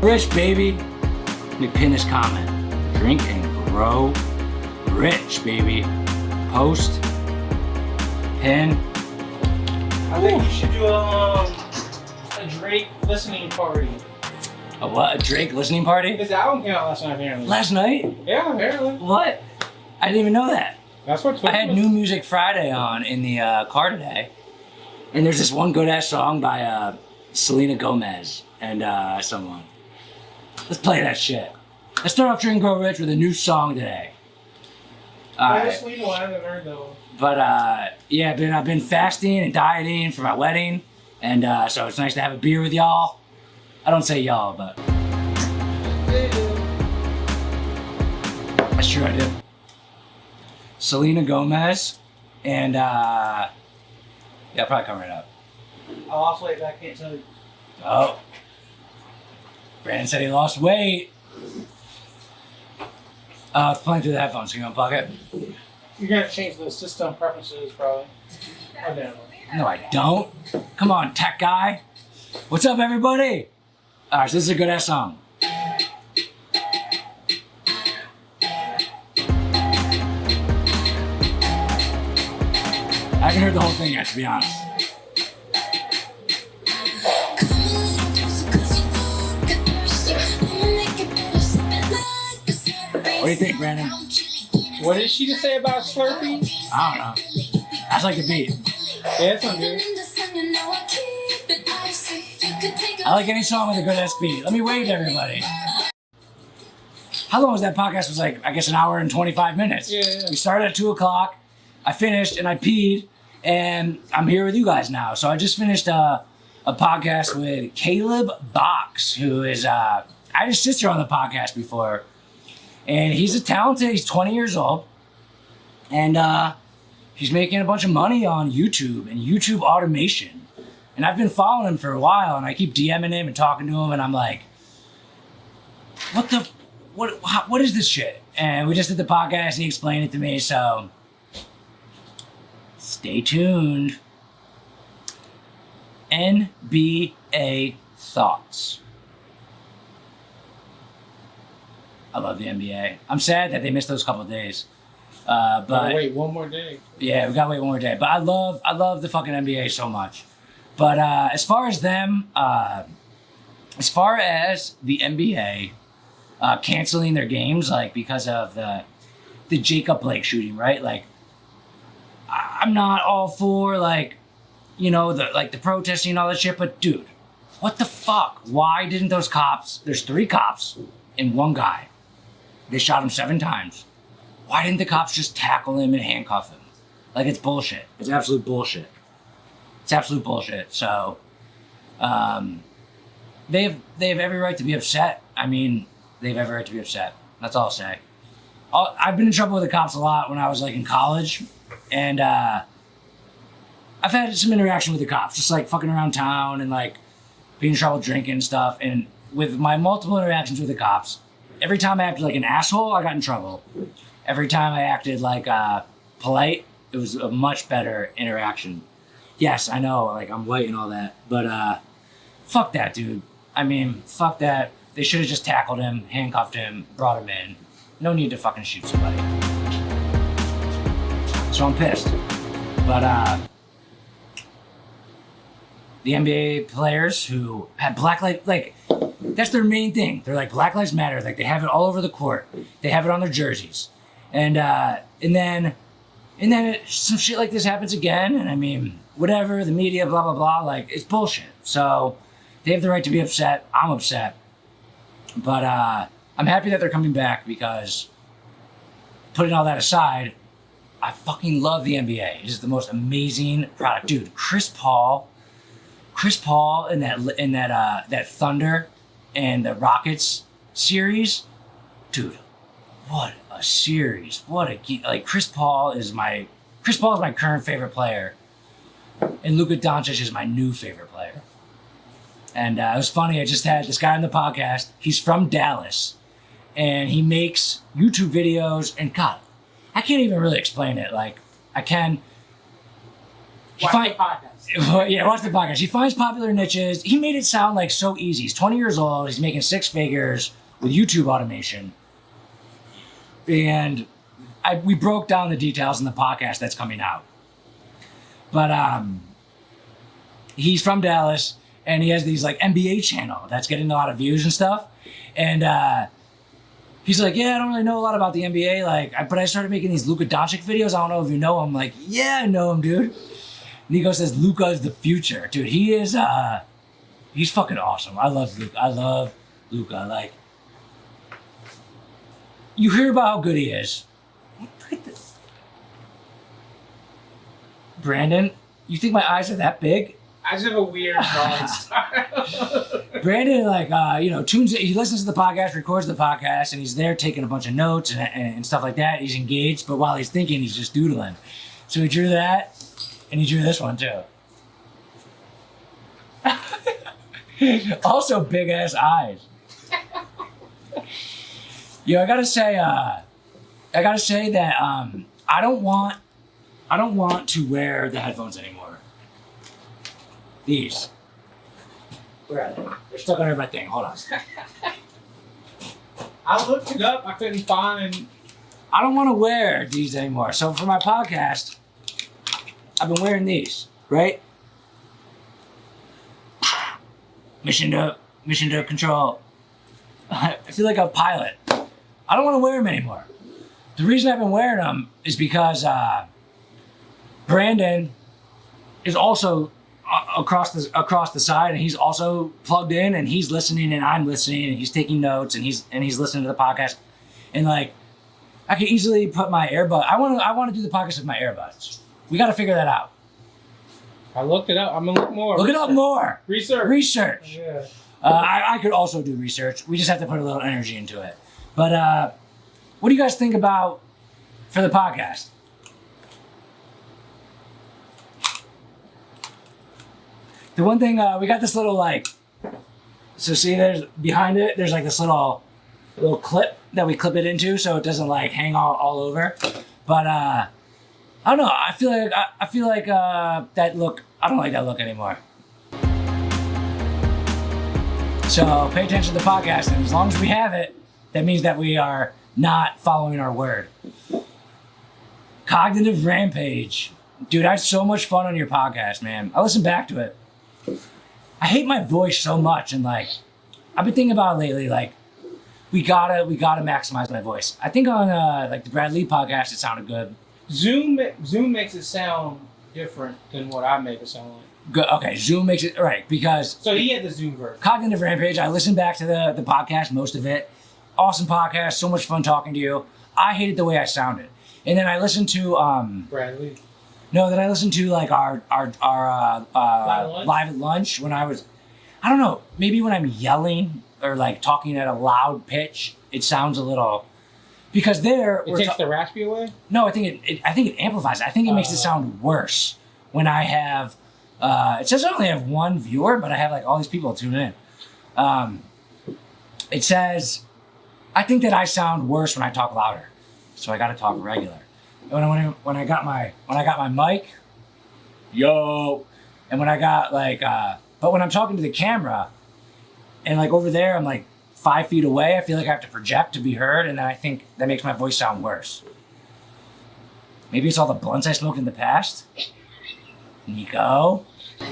Rich, baby. Let me pin this comment. Drink and grow rich, baby. Post. Pin. I think you should do a Drake listening party. A what? A Drake listening party? His album came out last night, apparently. Last night? Yeah, apparently. What? I didn't even know that. That's what I had New Music Friday on in the car today. And there's this one good-ass song by Selena Gomez and someone. Let's play that shit. Let's start off Drink and Grow Rich with a new song today. I just Selena one, I haven't heard though. But yeah, I've been fasting and dieting for my wedding. And so it's nice to have a beer with y'all. I don't say y'all, but that's true, I do. Selena Gomez and yeah, I'll probably cover it up. I'll oscillate, but I can't tell you. Oh. Brandon said he lost weight. It's playing through the headphones. Can you unplug it? You're gonna change the system preferences, probably. Oh, damn. No, I don't. Come on, tech guy. What's up, everybody? All right, so this is a good ass song. I haven't heard the whole thing yet, to be honest. What do you think, Brandon? What did she just say about Slurpee? I don't know. I just like the beat. Yeah, it's not good. I like any song with a good ass beat. Let me wave to everybody. How long was that podcast? It was like, I guess, an hour and 25 minutes. Yeah. We started at 2 o'clock. I finished and I peed, and I'm here with you guys now. So I just finished a podcast with Caleb Box, who is, I had his sister on the podcast before. And he's he's 20 years old. And he's making a bunch of money on YouTube and YouTube automation. And I've been following him for a while, and I keep DMing him and talking to him, and I'm like, what is this shit? And we just did the podcast, and he explained it to me, so stay tuned. NBA thoughts. I love the NBA. I'm sad that they missed those couple of days. But wait one more day. Yeah, we gotta wait one more day. But I love the fucking NBA so much. But as far as them, as far as the NBA canceling their games, like because of the Jacob Blake shooting, right? Like, I'm not all for like, you know, the protesting and all that shit. But dude, what the fuck? Why didn't those cops? There's 3 cops and 1 guy. They shot him 7 times. Why didn't the cops just tackle him and handcuff him? Like, it's bullshit. It's absolute bullshit. It's absolute bullshit. So, they have every right to be upset. I mean, they have every right to be upset. That's all I'll say. I've been in trouble with the cops a lot when I was like in college, and I've had some interaction with the cops, just like fucking around town and like being in trouble drinking and stuff. And with my multiple interactions with the cops, every time I acted like an asshole, I got in trouble. Every time I acted like polite, it was a much better interaction. Yes, I know, like I'm white and all that, but fuck that, dude. I mean, fuck that. They should have just tackled him, handcuffed him, brought him in. No need to fucking shoot somebody. So I'm pissed. But the NBA players who had Black Lives, like, that's their main thing. They're like, Black Lives Matter. Like, they have it all over the court. They have it on their jerseys. And then some shit like this happens again. And I mean, whatever, the media, blah, blah, blah. Like, it's bullshit. So they have the right to be upset. I'm upset. But I'm happy that they're coming back because, putting all that aside, I fucking love the NBA. It is the most amazing product. Dude, Chris Paul in that Thunder and the Rockets series, dude, what a series! Chris Paul is my current favorite player, and Luka Doncic is my new favorite player. And it was funny. I just had this guy on the podcast. He's from Dallas, and he makes YouTube videos. And God, I can't even really explain it. Like I can. Watch the podcast. Yeah, watch the podcast. He finds popular niches. He made it sound like so easy. He's 20 years old. He's making 6 figures with YouTube automation. And we broke down the details in the podcast that's coming out. But he's from Dallas, and he has these like NBA channel that's getting a lot of views and stuff. And he's like, yeah, I don't really know a lot about the NBA, but I started making these Luka Doncic videos. I don't know if you know him. I'm like, yeah, I know him, dude. Nico says Luka is the future, dude. He is. He's fucking awesome. I love Luka. Like, you hear about how good he is. Look at this. Brandon, you think my eyes are that big? I just have a weird drawing style. Brandon, tunes. He listens to the podcast, records the podcast, and he's there taking a bunch of notes and stuff like that. He's engaged, but while he's thinking, he's just doodling. So he drew that. And he drew this one too. Also big ass eyes. Yo, I gotta say that I don't want to wear the headphones anymore. These. Where are they? They're stuck under my thing. Hold on. I looked it up. I couldn't find. I don't want to wear these anymore. So for my podcast, I've been wearing these, right? Mission to control. I feel like a pilot. I don't want to wear them anymore. The reason I've been wearing them is because Brandon is also across the side, and he's also plugged in, and he's listening, and I'm listening, and he's taking notes, and he's listening to the podcast, and like I could easily put my earbud. I want to do the podcast with my earbuds. We got to figure that out. I looked it up. I'm gonna look more. Look it up more. Research. Yeah. I could also do research. We just have to put a little energy into it. But what do you guys think about for the podcast? The one thing we got this little so see there's behind it. There's like this little clip that we clip it into so it doesn't like hang all over. But I don't know. I feel like that look. I don't like that look anymore. So pay attention to the podcast, and as long as we have it, that means that we are not following our word. Cognitive Rampage, dude. I had so much fun on your podcast, man. I listened back to it. I hate my voice so much, and I've been thinking about it lately. Like, we gotta maximize my voice. I think on the Brad Lee podcast, it sounded good. Zoom makes it sound different than what I make it sound like. Good. Okay, Zoom makes it right because. So he had the Zoom version. Cognitive Rampage. I listened back to the podcast, most of it. Awesome podcast. So much fun talking to you. I hated the way I sounded, and then I listened to Brad Lee. No, then I listened to our live at lunch when I was. I don't know. Maybe when I'm yelling or talking at a loud pitch, it sounds a little. Because it takes the raspy away? No, I think it amplifies it. I think it makes it sound worse when I have. It says I only have one viewer, but I have all these people tuning in. It says, I think that I sound worse when I talk louder, so I got to talk regular. When I got my mic, yo, and when I got but when I'm talking to the camera, and over there I'm 5 feet away, I feel like I have to project to be heard, and then I think that makes my voice sound worse. Maybe it's all the blunts I smoked in the past. Nico? It's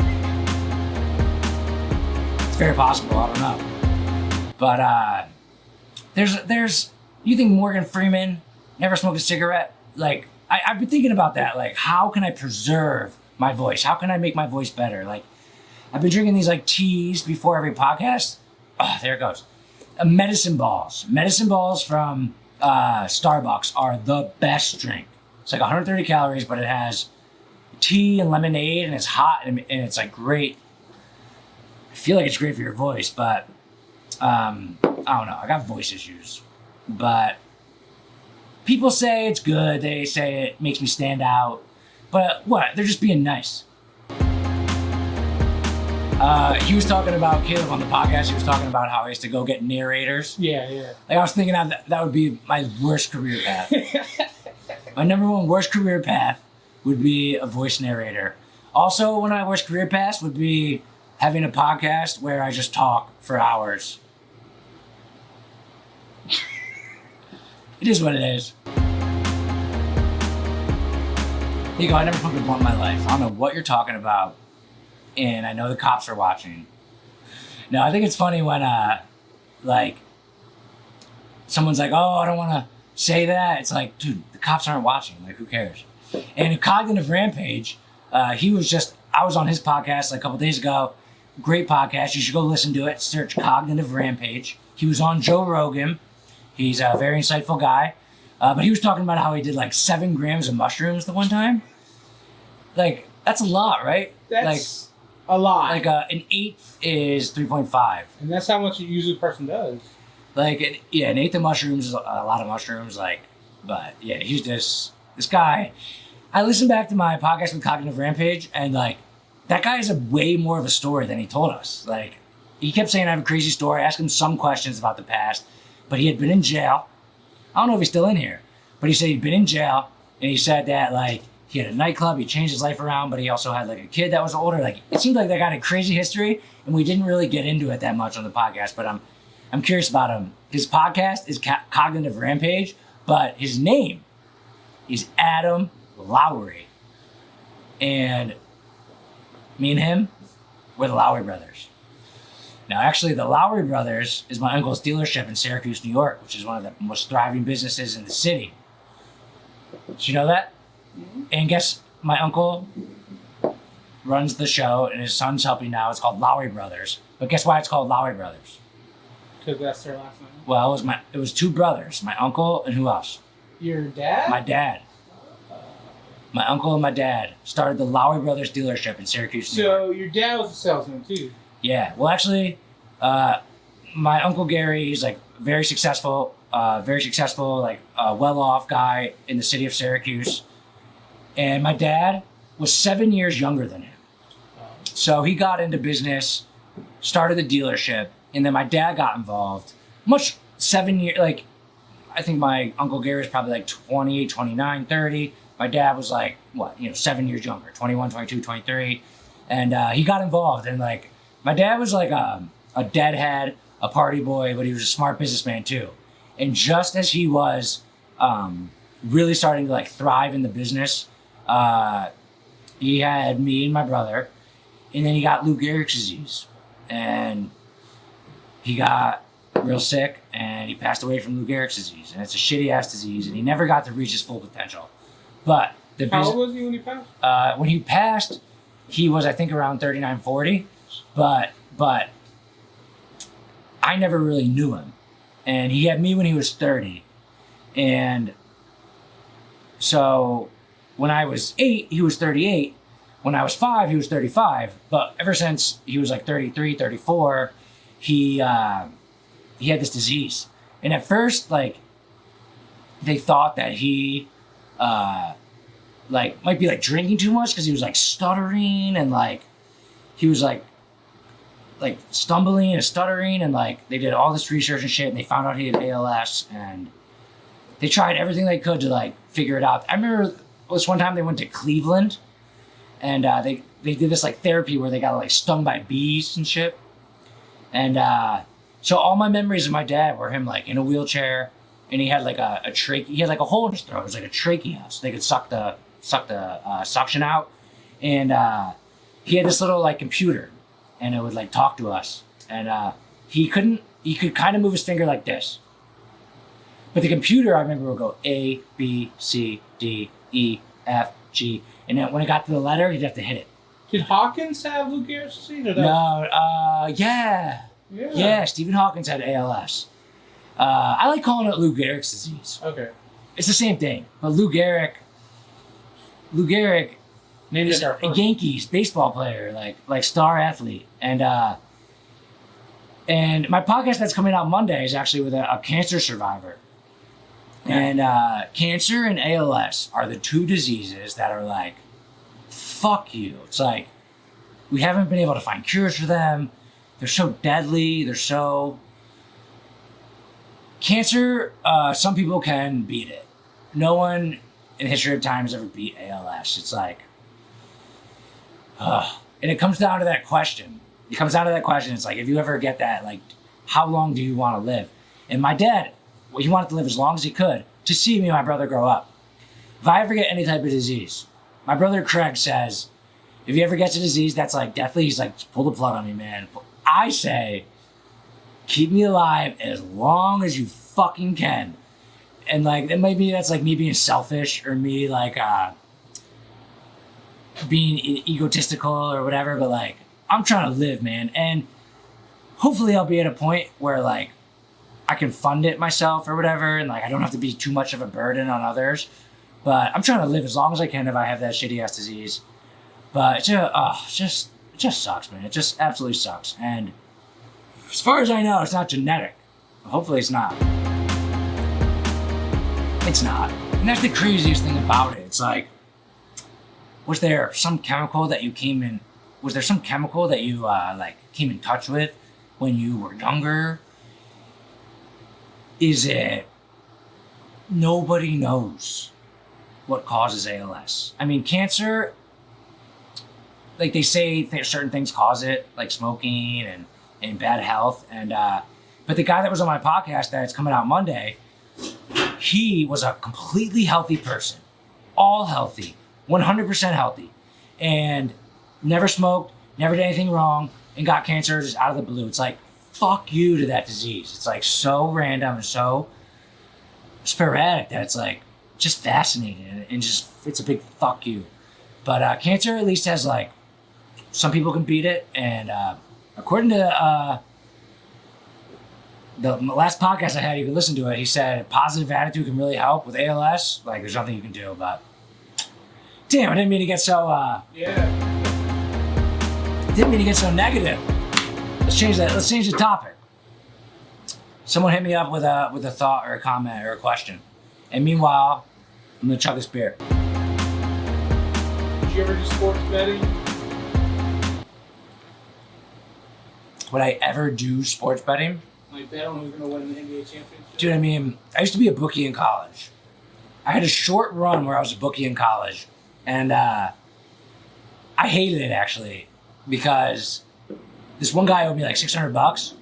very possible, I don't know. But there's you think Morgan Freeman never smoked a cigarette? I've been thinking about that. How can I preserve my voice? How can I make my voice better? I've been drinking these teas before every podcast. Oh, there it goes. Medicine balls. Medicine balls from Starbucks are the best drink. It's 130 calories, but it has tea and lemonade, and it's hot, and it's great. I feel like it's great for your voice, but I don't know. I got voice issues, but people say it's good. They say it makes me stand out, but what? They're just being nice. He was talking about Caleb on the podcast. He was talking about how he has to go get narrators. Yeah. I was thinking that would be my worst career path. My number one worst career path would be a voice narrator. Also, one of my worst career paths would be having a podcast where I just talk for hours. It is what it is. Nico, I never smoked a blunt in my life. I don't know what you're talking about. And I know the cops are watching. No, I think it's funny when, like, someone's like, oh, I don't want to say that. It's like, dude, the cops aren't watching. Like, who cares? And in Cognitive Rampage, I was on his podcast like a couple days ago. Great podcast. You should go listen to it. Search Cognitive Rampage. He was on Joe Rogan. He's a very insightful guy. But he was talking about how he did like 7 grams of mushrooms the one time. Like, that's a lot, right? That's a lot. Like an eighth is 3.5. And that's how much usually a person does. Like, an eighth of mushrooms is a lot of mushrooms. Like, but yeah, he's this guy. I listened back to my podcast with Cognitive Rampage, and like, that guy has a way more of a story than he told us. Like, he kept saying I have a crazy story. I asked him some questions about the past, but he had been in jail. I don't know if he's still in here, but he said he'd been in jail, and he said that like he had a nightclub, he changed his life around, but he also had like a kid that was older. Like, it seemed like that guy had a crazy history, and we didn't really get into it that much on the podcast. But I'm curious about him. His podcast is Cognitive Rampage, but his name is Adam Lowery, and me and him, we're the Lowery brothers. Now, actually, the Lowery brothers is my uncle's dealership in Syracuse, New York, which is one of the most thriving businesses in the city. Did you know that? Mm-hmm. And guess my uncle runs the show, and his son's helping now. It's called Lowery Brothers. But guess why it's called Lowery Brothers? Because that's their last name. Well, it was 2 brothers, my uncle and who else? Your dad? My dad. My uncle and my dad started the Lowery Brothers dealership in Syracuse, New York. So your dad was a salesman too? Yeah. Well, actually, my Uncle Gary is like very successful, like well-off guy in the city of Syracuse. And my dad was 7 years younger than him. So he got into business, started the dealership, and then my dad got involved. 7 years, like, I think my Uncle Gary was probably like 28, 29, 30. My dad was like, 7 years younger, 21, 22, 23. And he got involved. And like, my dad was like a deadhead, a party boy, but he was a smart businessman too. And just as he was really starting to like thrive in the business, he had me and my brother, and then he got Lou Gehrig's disease. And he got real sick, and he passed away from Lou Gehrig's disease. And it's a shitty ass disease, and he never got to reach his full potential. But how old was he when he passed? When he passed, he was, I think, around 39, 40. But I never really knew him. And he had me when he was 30. And so when I was 8, he was 38. When I was 5, he was 35. But ever since he was like 33, 34, he had this disease. And at first, like, they thought that he might be like drinking too much because he was like stuttering, and like he was like stumbling and stuttering, and like they did all this research and shit, and they found out he had ALS, and they tried everything they could to like figure it out. I remember this one time they went to Cleveland, and they did this like therapy where they got like stung by bees and shit. And so all my memories of my dad were him like in a wheelchair, and he had like a he had like a hole in his throat. It was like a trachea, so they could suck the suction out. And he had this little like computer, and it would like talk to us. And he could kind of move his finger like this, but the computer, I remember, would go A, B, C, D, E, F, G, and then when it got to the letter, he'd have to hit it. Did Hawkins have Lou Gehrig's disease? No, yeah, Stephen Hawkins had ALS. I like calling it Lou Gehrig's disease. Okay. It's the same thing, but Lou Gehrig is a Yankees baseball player, like star athlete, and my podcast that's coming out Monday is actually with a cancer survivor. And cancer and ALS are the 2 diseases that are like, fuck you. It's like, we haven't been able to find cures for them. They're so deadly. They're so... Cancer, some people can beat it. No one in the history of time has ever beat ALS. It's like, And it comes down to that question. It's like, if you ever get that, like, how long do you want to live? And my dad, well, he wanted to live as long as he could to see me and my brother grow up. If I ever get any type of disease, my brother Craig says, if he ever gets a disease that's like deathly, he's like, pull the plug on me, man. I say, keep me alive as long as you fucking can. And like, maybe that's like me being selfish or me like being egotistical or whatever, but like, I'm trying to live, man. And hopefully I'll be at a point where like I can fund it myself or whatever, and like I don't have to be too much of a burden on others. But I'm trying to live as long as I can if I have that shitty ass disease. But it just sucks, man. It just absolutely sucks. And as far as I know, it's not genetic. Hopefully it's not. It's not. And that's the craziest thing about it. It's like, was there some chemical that you came in touch with when you were younger? Is it, nobody knows what causes ALS. I mean, cancer, like they say certain things cause it, like smoking and bad health. And but the guy that was on my podcast that's coming out Monday, he was a completely healthy person, all healthy, 100% healthy, and never smoked, never did anything wrong, and got cancer just out of the blue. It's like, fuck you to that disease. It's like so random and so sporadic that it's like just fascinating, and just, it's a big fuck you. But cancer at least has like, some people can beat it, and according to the last podcast I had, you can listen to it, he said positive attitude can really help with ALS. Like, there's nothing you can do, but damn, I didn't mean to get so didn't mean to get so negative. Let's change the topic. Someone hit me up with a thought or a comment or a question, and meanwhile, I'm gonna chug this beer. Did you ever do sports betting? Would I ever do sports betting? Like bet on who's gonna win the NBA championship? Dude, I mean, I used to be a bookie in college. I had a short run where I was a bookie in college, and I hated it actually, because this one guy owed me like $600,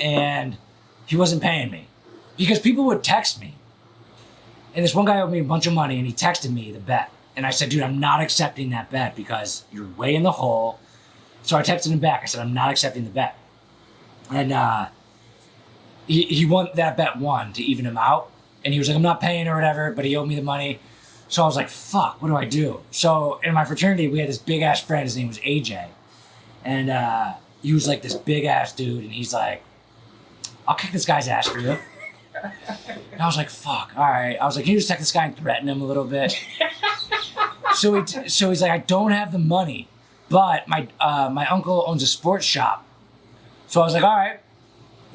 and he wasn't paying me because people would text me. And this one guy owed me a bunch of money, and he texted me the bet, and I said, dude, I'm not accepting that bet because you're way in the hole. So I texted him back. I said, I'm not accepting the bet. And he won, that bet won to even him out. And he was like, I'm not paying or whatever, but he owed me the money. So I was like, fuck, what do I do? So in my fraternity, we had this big ass friend. His name was AJ. And he was like this big ass dude. And he's like, I'll kick this guy's ass for you. And I was like, fuck, all right. I was like, can you just text this guy and threaten him a little bit? So he's like, I don't have the money, but my uncle owns a sports shop. So I was like, all right,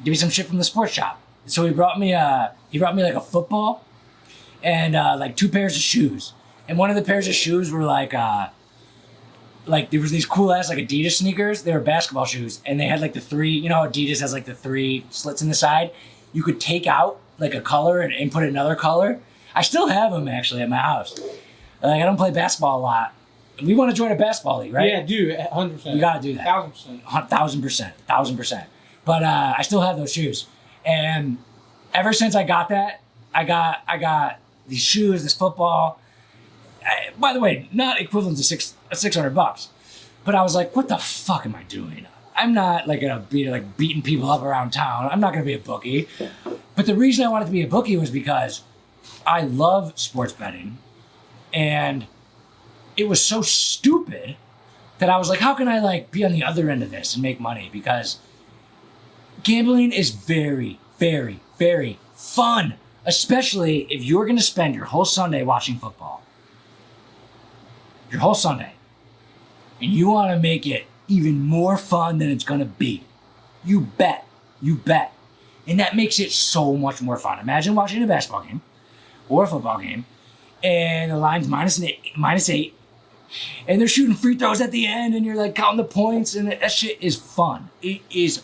give me some shit from the sports shop. So he brought me like a football and like 2 pairs of shoes. And one of the pairs of shoes were like there was these cool ass like Adidas sneakers. They were basketball shoes, and they had like the 3, you know how Adidas has like the 3 slits in the side? You could take out like a color and input another color. I still have them actually at my house. Like, I don't play basketball a lot. We want to join a basketball league, right? Yeah, dude, 100%. We gotta do that. 1,000%. 1,000%. But I still have those shoes, and ever since I got that, I got these shoes, this football. By the way, not equivalent to $600, but I was like, what the fuck am I doing? I'm not like gonna be like beating people up around town. I'm not gonna be a bookie. But the reason I wanted to be a bookie was because I love sports betting, and it was so stupid that I was like, how can I like be on the other end of this and make money? Because gambling is very, very, very fun, especially if you're gonna spend your whole Sunday watching football. Your whole Sunday. And you wanna make it even more fun than it's gonna be. You bet. And that makes it so much more fun. Imagine watching a basketball game or a football game, and the line's -8, and they're shooting free throws at the end, and you're like counting the points, and that shit is fun. It is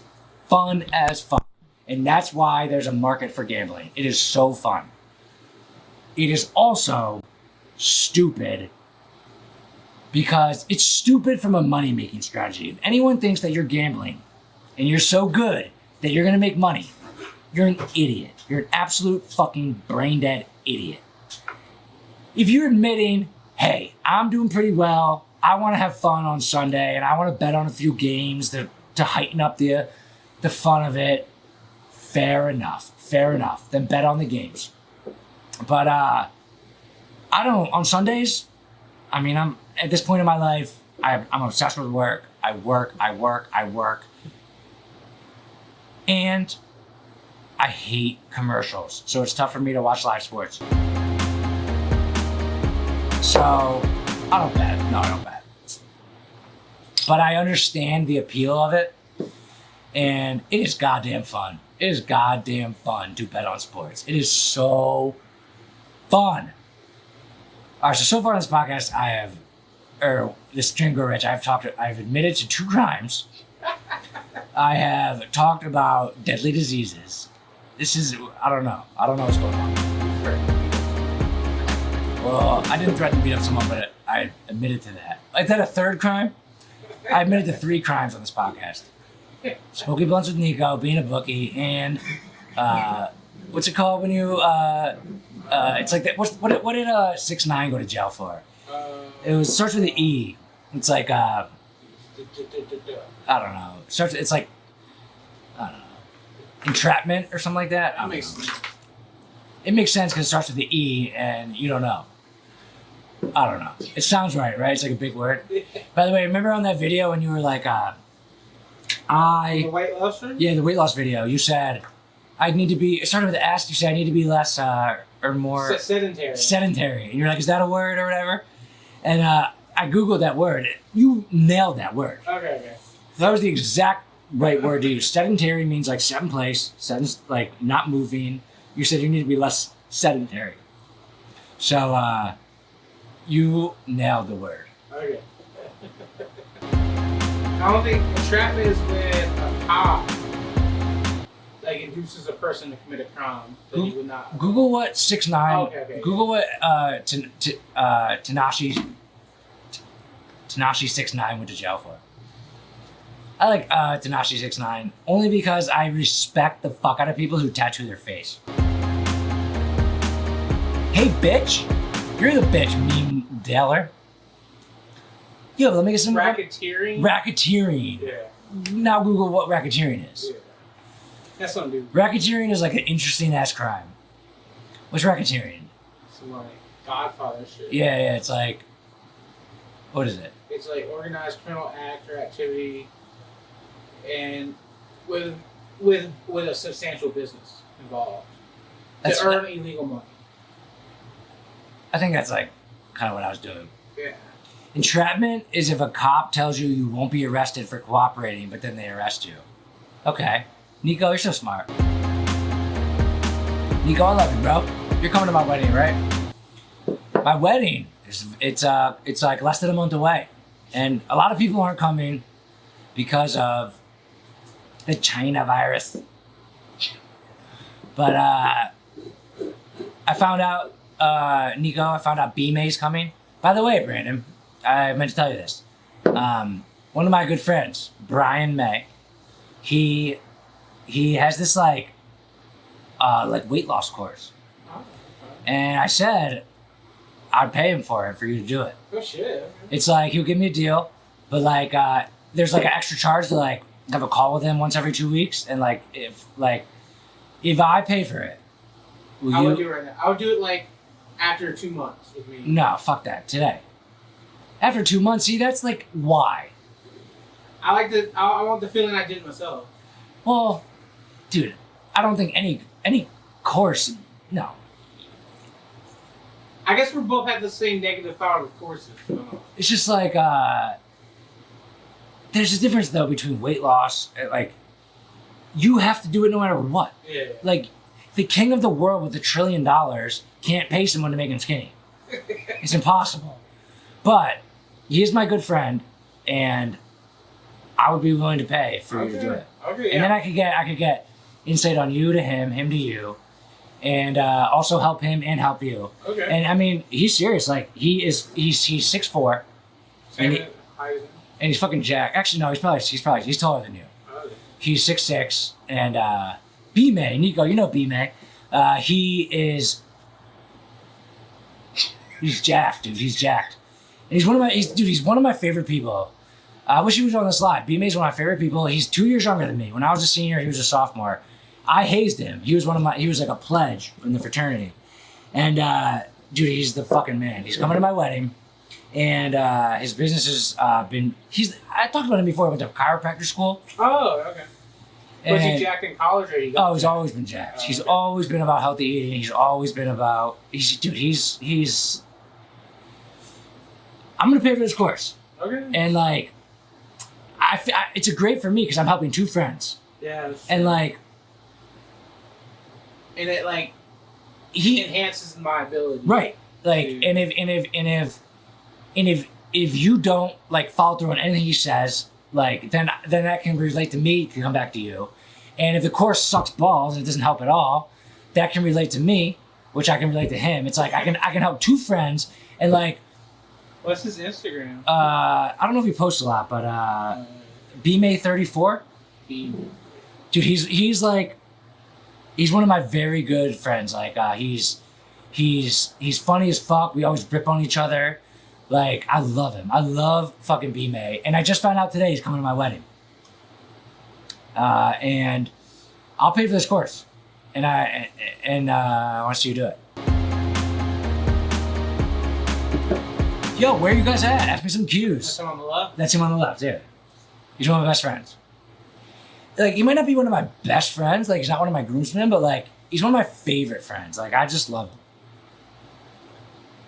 fun as fuck. And that's why there's a market for gambling. It is so fun. It is also stupid because it's stupid from a money-making strategy. If anyone thinks that you're gambling and you're so good that you're going to make money, you're an idiot. You're an absolute fucking brain-dead idiot. If you're admitting, hey, I'm doing pretty well, I want to have fun on Sunday, and I want to bet on a few games to heighten up the fun of it, fair enough. Then bet on the games. But I don't, on Sundays, I mean, I'm at this point in my life, I'm obsessed with work. I work. And I hate commercials. So it's tough for me to watch live sports. So I don't bet. No, I don't bet. But I understand the appeal of it. And it is goddamn fun. It is goddamn fun to bet on sports. It is so fun. All right, so far on this podcast, this Dream Go Rich, I've admitted to 2 crimes. I have talked about deadly diseases. I don't know what's going on. Well, I didn't threaten to beat up someone, but I admitted to that. Is that a 3rd crime? I admitted to 3 crimes on this podcast. Smoking blunts with Nico, being a bookie, and what's it called when you it's like that. What did 6ix9ine go to jail for? It starts with an E. It's like I don't know. It's like I don't know, entrapment or something like that. It makes sense because it starts with the E, and you don't know. I don't know. It sounds right? It's like a big word. By the way, remember on that video when you were like, The weight loss thing? Yeah, the weight loss video. You said it started with the S. You said I need to be less or more sedentary. And you're like, is that a word or whatever? And I Googled that word. You nailed that word. Okay. That was the exact right word to use. Sedentary means like set in place, like not moving. You said you need to be less sedentary. So you nailed the word. Okay. I don't think entrapment is when a cop induces a person to commit a crime that he would not. Google what 6ix9ine. Okay. Google what Tanashi 6ix9ine went to jail for. I like Tanashi 6ix9ine only because I respect the fuck out of people who tattoo their face. Hey bitch, you're the bitch, meme dealer. Yo, let me get some racketeering. Yeah. Now Google what racketeering is. Yeah. That's something, dude. Racketeering is like an interesting ass crime. What's racketeering? Some like Godfather shit. Yeah. It's like, what is it? It's like organized criminal act or activity, and with a substantial business involved to earn illegal money. I think that's like kind of what I was doing. Yeah. Entrapment is if a cop tells you you won't be arrested for cooperating, but then they arrest you. Okay. Nico, you're so smart. Nico, I love you, bro. You're coming to my wedding, right? My wedding, it's like less than a month away. And a lot of people aren't coming because of the China virus. But I found out, Nico, B May's coming. By the way, Brandon, I meant to tell you this. One of my good friends, Brian May, he has this like weight loss course. And I said I'd pay him for you to do it. Oh shit. It's like he'll give me a deal, but like there's like an extra charge to like have a call with him once every 2 weeks, and like if I pay for it, I would do it right now. I would do it like after 2 months with me. No, fuck that. Today. After 2 months, see, that's like why. I want the feeling I did myself. Well, dude, I don't think any course. No. I guess we both have the same negative thought with courses. It's just like there's a difference though between weight loss and like you have to do it no matter what. Yeah. Like the king of the world with $1 trillion can't pay someone to make him skinny. It's impossible. But he is my good friend, and I would be willing to pay for you to do it. Okay. And then I could get insight on you to him to you, and also help him and help you. Okay. And I mean, he's serious. Like he's 6'4", And, Same height as him? and he's fucking jacked. Actually, no, he's taller than you. Oh, okay. He's 6'6", and B-May, Nico, you know B-May. He's jacked, dude. He's jacked. And he's one of my favorite people. I wish he was on the slide. B-May's one of my favorite people. He's 2 years younger than me. When I was a senior, he was a sophomore. I hazed him. He was like a pledge in the fraternity. And dude, he's the fucking man. He's coming to my wedding, and his business has I talked about him before. He went to chiropractor school. Oh, okay. Was And- he jacked in college or he Oh, got he's jacked? always been jacked. Oh, He's okay. always been about healthy eating. He's always been about. He's. I'm gonna pay for this course, Okay. and like, it's a great for me because I'm helping two friends, Yeah. that's and true. like And it like he enhances my ability. right like Dude. and if you don't like follow through on anything he says, like then that can relate to me, can come back to you, and if the course sucks balls and it doesn't help at all, that can relate to me, which I can relate to him. It's like I can help two friends, and like What's his Instagram? I don't know if he posts a lot, but BMay34, He- dude, he's like he's one of my very good friends. Like he's funny as fuck. We always rip on each other. Like I love him. I love fucking B-May. And I just found out today he's coming to my wedding. And I'll pay for this course. And I want to see you do it. Yo, where you guys at? Ask me some That's cues. him on the left. That's him on the left, yeah. He's one of my best friends. Like, he might not be one of my best friends. Like, he's not one of my groomsmen, but, like, he's one of my favorite friends. Like, I just love him.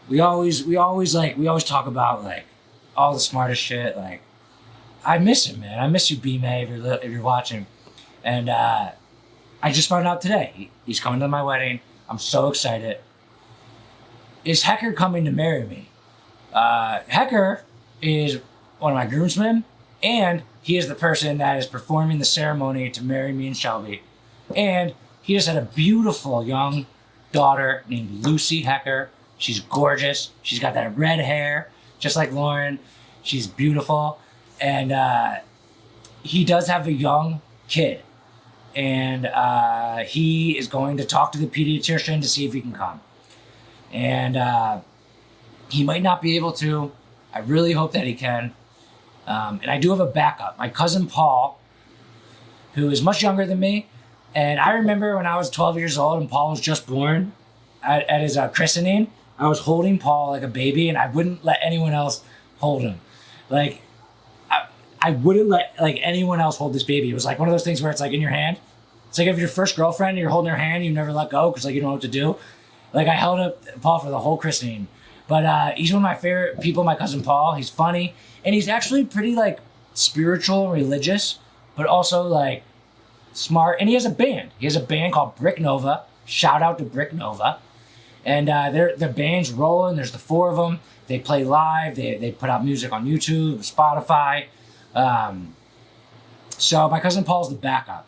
We always talk about, like, all the smartest shit. Like, I miss him, man. I miss you, B-May, if you're watching. And I just found out today. He's coming to my wedding. I'm so excited. Is Hecker coming to marry me? Hecker is one of my groomsmen, and he is the person that is performing the ceremony to marry me and Shelby. And he just had a beautiful young daughter named Lucy Hecker. She's gorgeous. She's got that red hair, just like Lauren. She's beautiful. And he does have a young kid. And he is going to talk to the pediatrician to see if he can come. And he might not be able to. I really hope that he can. And I do have a backup. My cousin Paul, who is much younger than me. And I remember when I was 12 years old and Paul was just born at his christening, I was holding Paul like a baby, and I wouldn't let anyone else hold him. Like, I wouldn't let like anyone else hold this baby. It was like one of those things where it's like in your hand. It's like if your first girlfriend and you're holding her hand, and you never let go because like you don't know what to do. Like I held up Paul for the whole christening. But he's one of my favorite people, my cousin Paul. He's funny, and he's actually pretty like spiritual and religious, but also like smart. And he has a band. He has a band called Brick Nova. Shout out to Brick Nova. And their band's rolling. There's the four of them. They play live. They put out music on YouTube, Spotify. So my cousin Paul's the backup.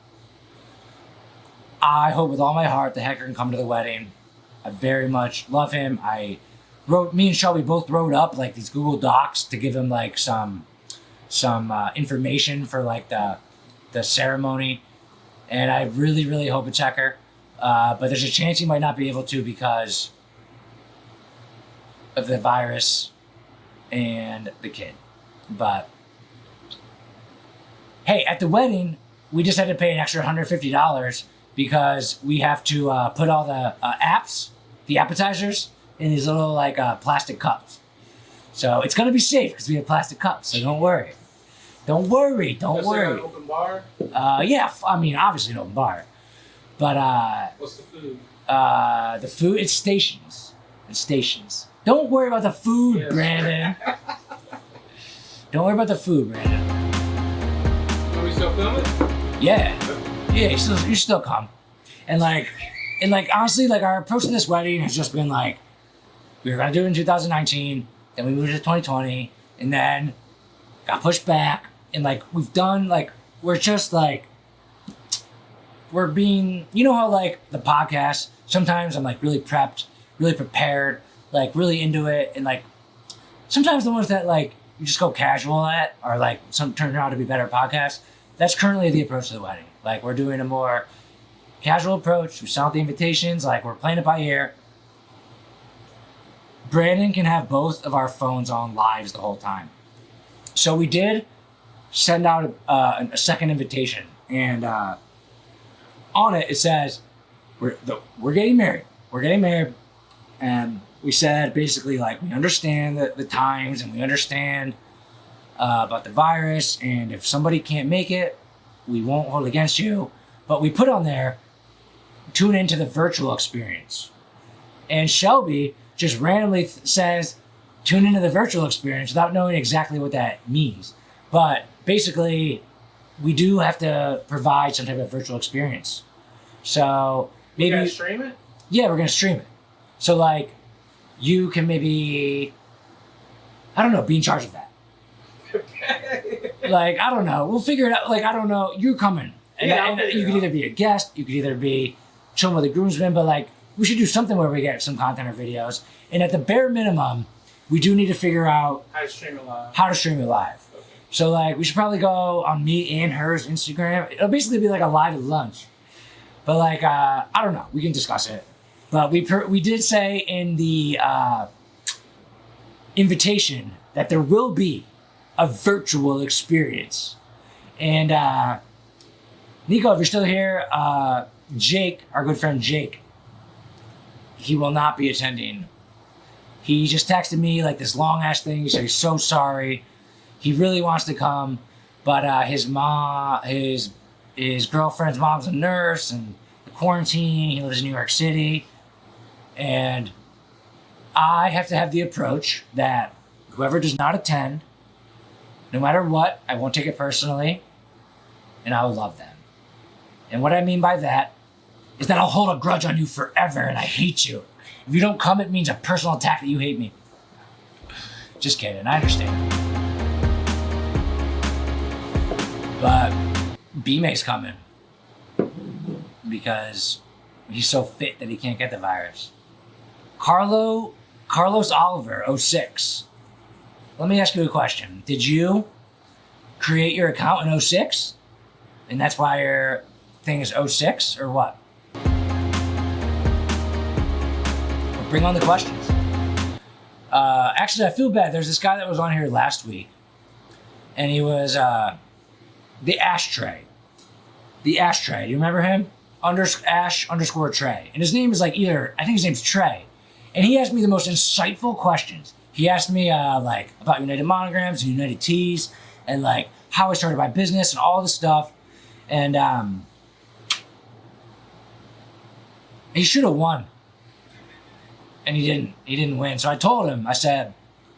I hope with all my heart that Hecker can come to the wedding. I very much love him. Me and Shelby both wrote up like these Google Docs to give him like some information for like the ceremony. And I really, really hope it's Hecker. But there's a chance he might not be able to because of the virus and the kid. But hey, at the wedding, we just had to pay an extra $150 because we have to put all the the appetizers, in these little like plastic cups. So it's gonna be safe because we have plastic cups. So don't worry. Don't worry. Don't Is there worry. an open bar? Yeah, I mean, obviously an open bar. But What's the food? the food, it's stations. It's stations. Don't worry about the food, Yes. Brandon. Don't worry about the food, Brandon. Are we still filming? Yeah. Yeah, you still come. And like honestly, like our approach to this wedding has just been like, we were gonna do it in 2019, then we moved to 2020, and then got pushed back. And like we've done like we're just like we're being, you know how like the podcast, sometimes I'm like really prepped, really prepared, like really into it, and like sometimes the ones that like you just go casual at, or like some turn out to be better podcasts. That's currently the approach to the wedding. Like we're doing a more casual approach. We send out the invitations. Like we're playing it by ear. Brandon can have both of our phones on lives the whole time. So we did send out a second invitation, and on it says we're getting married. We're getting married, and we said basically like we understand the times, and we understand about the virus, and if somebody can't make it, we won't hold against you. But we put on there, tune into the virtual experience, and Shelby just randomly says, tune into the virtual experience without knowing exactly what that means. But basically, we do have to provide some type of virtual experience. So maybe... You guys stream it? Yeah, we're going to stream it. So like, you can maybe, I don't know, be in charge of that. Like, I don't know. We'll figure it out. Like, I don't know. You're coming. And, Yeah, and you could either be a guest, you could either be chilling with the groomsmen, but like, we should do something where we get some content or videos. And at the bare minimum, we do need to figure out How to stream it live. how to stream it live. Okay. So like, we should probably go on me and hers Instagram. It'll basically be like a live at lunch. But like, I don't know. We can discuss it. But we did say in the invitation that there will be a virtual experience. And Nico, if you're still here, Jake, our good friend Jake, he will not be attending. He just texted me like this long ass thing. He said he's so sorry. He really wants to come, but his girlfriend's mom's a nurse, and the quarantine. He lives in New York City, and I have to have the approach that whoever does not attend, no matter what, I won't take it personally, and I will love them. And what I mean by that is that I'll hold a grudge on you forever, and I hate you. If you don't come, it means a personal attack that you hate me. Just kidding, I understand. But B-May's coming because he's so fit that he can't get the virus. Carlos Oliver, 06. Let me ask you a question. Did you create your account in 06? And that's why your thing is 06 or what? Bring on the questions. Actually, I feel bad. There's this guy that was on here last week, and he was the Ashtray. The Ashtray. Do you remember him? Ash_Trey. And his name is like I think his name's Trey. And he asked me the most insightful questions. He asked me like about United Monograms and United Teas, and like how I started my business and all this stuff. And he should have won. And he didn't win. So I told him, I said,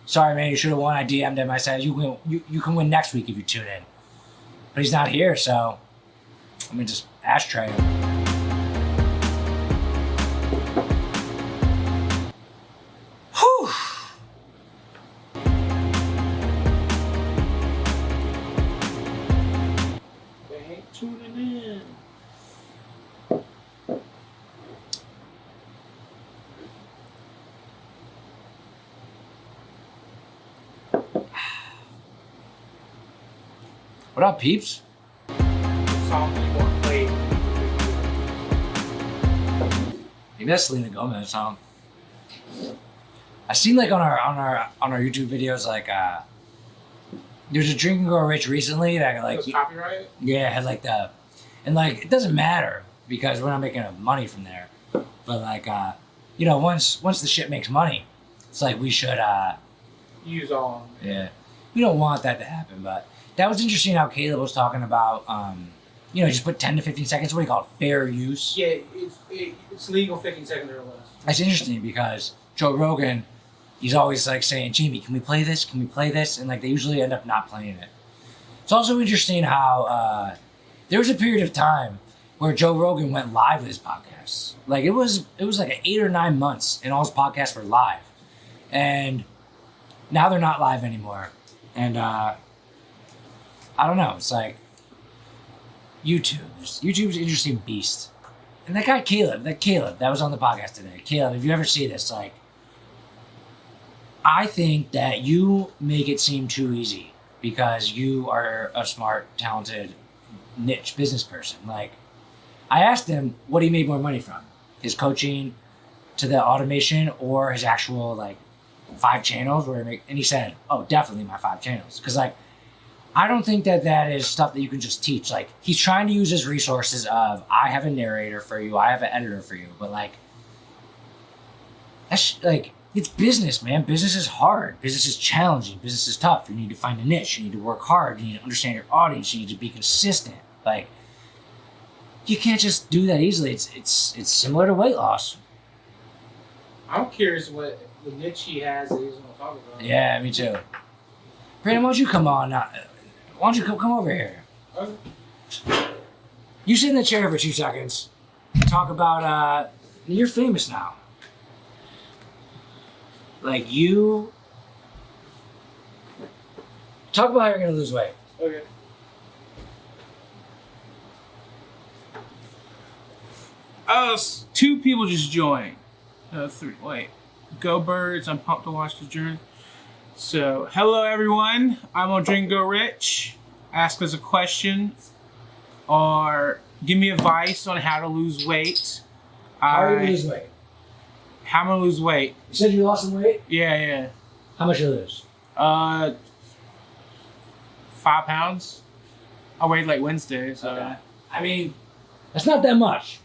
sorry man, you should have won. I DM'd him. I said, you can win next week if you tune in. But he's not here, so I'm gonna just ashtray him. Whew. They ain't tuning in. What up, peeps? Song you want played. Maybe that's Selena Gomez song. I seen like on our YouTube videos like there's a Drink and Grow Rich recently that like It was copyrighted? yeah had like the, and like it doesn't matter because we're not making money from there, but like once the shit makes money, it's like we should Use all. yeah, we don't want that to happen. But that was interesting how Caleb was talking about just put 10 to 15 seconds. What do you call it? Fair use. Yeah, it's legal 15 seconds or less. That's interesting because Joe Rogan, he's always like saying, Jamie, can we play this? Can we play this? And like they usually end up not playing it. It's also interesting how there was a period of time where Joe Rogan went live with his podcasts. Like it was like 8 or 9 months and all his podcasts were live. And now they're not live anymore. And I don't know. It's like YouTube's an interesting beast. And that guy Caleb that was on the podcast today. Caleb, if you ever see this, like, I think that you make it seem too easy because you are a smart, talented, niche business person. Like, I asked him what he made more money from, his coaching to the automation or his actual like 5 channels and he said, oh, definitely my 5 channels. Cause like, I don't think that is stuff that you can just teach. Like, he's trying to use his resources of, I have a narrator for you, I have an editor for you, but like, that's like, it's business, man. Business is hard. Business is challenging. Business is tough. You need to find a niche. You need to work hard. You need to understand your audience. You need to be consistent. Like, you can't just do that easily. It's similar to weight loss. I'm curious what the niche he has that he's going to talk about. Yeah, me too. Brandon, why don't you come on? Why don't you come over here? Okay. You sit in the chair for 2 seconds and talk about, you're famous now. Like, you talk about how you're going to lose weight. Okay. Two people just joined. 3. Wait. Go Birds. I'm pumped to watch the journey. So, hello everyone. I'm on Drink Go Rich. Ask us a question or give me advice on how to lose weight. How are you going to lose weight? How am I gonna lose weight? You said you lost some weight? Yeah. How much you lose? 5 pounds. I weighed like Wednesday, so. Okay. I mean, that's not that much.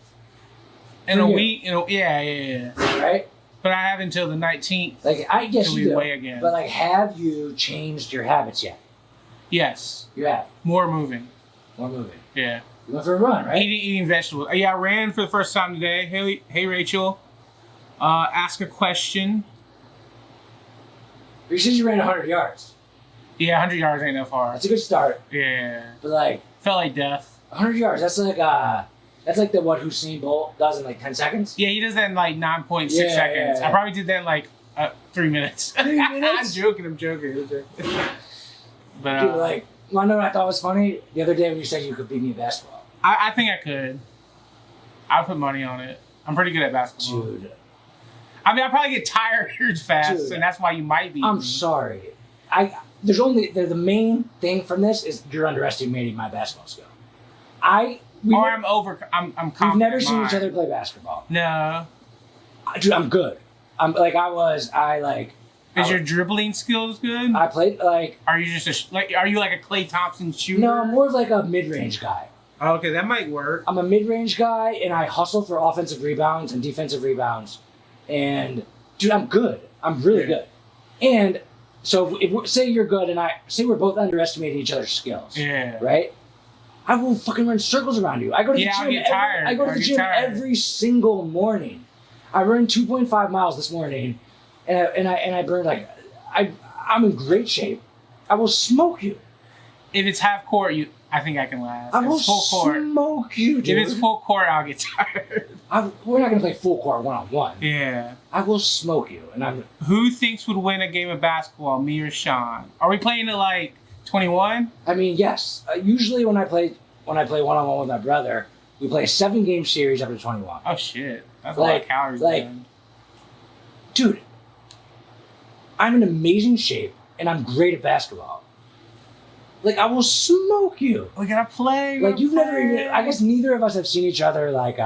In a week, yeah. Right? But I have until the 19th. Like, I guess till you do. weigh again. But like, have you changed your habits yet? Yes. You have. More moving. More moving. Yeah. You went for a run, right? Eating vegetables. Yeah, I ran for the first time today. Hey Rachel. Ask a question. You said you ran 100 yards. Yeah, 100 yards ain't that far. That's a good start. Yeah. But like, felt like death. 100 yards. That's like the what Usain Bolt does in like 10 seconds. Yeah, he does that in like 9.6 seconds. Yeah. I probably did that in like 3 minutes. 3 minutes? I'm joking. But Dude, like, wanna know what I thought was funny? The other day when you said you could beat me in basketball. I think I could. I'll put money on it. I'm pretty good at basketball. Dude. I mean, I probably get tired fast, Dude, and that's why you might be. I'm sorry. The main thing from this is you're underestimating my basketball skill. I'm confident. We've never seen each other play basketball. No. Dude, I'm good. Is your dribbling skills good? I played like. Are you just are you like a Klay Thompson shooter? No, I'm more of like a mid-range guy. Oh, okay, that might work. I'm a mid-range guy, and I hustle for offensive rebounds and defensive rebounds. And dude, I'm good. I'm really good. And so, say you're good, and say we're both underestimating each other's skills. Yeah. Right. I will fucking run circles around you. I go to the gym. I'll get tired. I go to the gym every single morning. I ran 2.5 miles this morning, and I burned like I'm in great shape. I will smoke you. If it's half court, I think I can last. I will full court, smoke you, dude. If it's full court, I'll get tired. We're not gonna play full court 1-on-1. Yeah. I will smoke you, and Who thinks would win a game of basketball, me or Sean? Are we playing it like 21? I mean, yes. Usually when I play 1-on-1 with my brother, we play a 7-game series up to 21. Oh shit, that's a lot of calories. Dude, I'm in amazing shape, and I'm great at basketball. Like, I will smoke you. We gotta play. Like, you've never even... I guess neither of us have seen each other, like,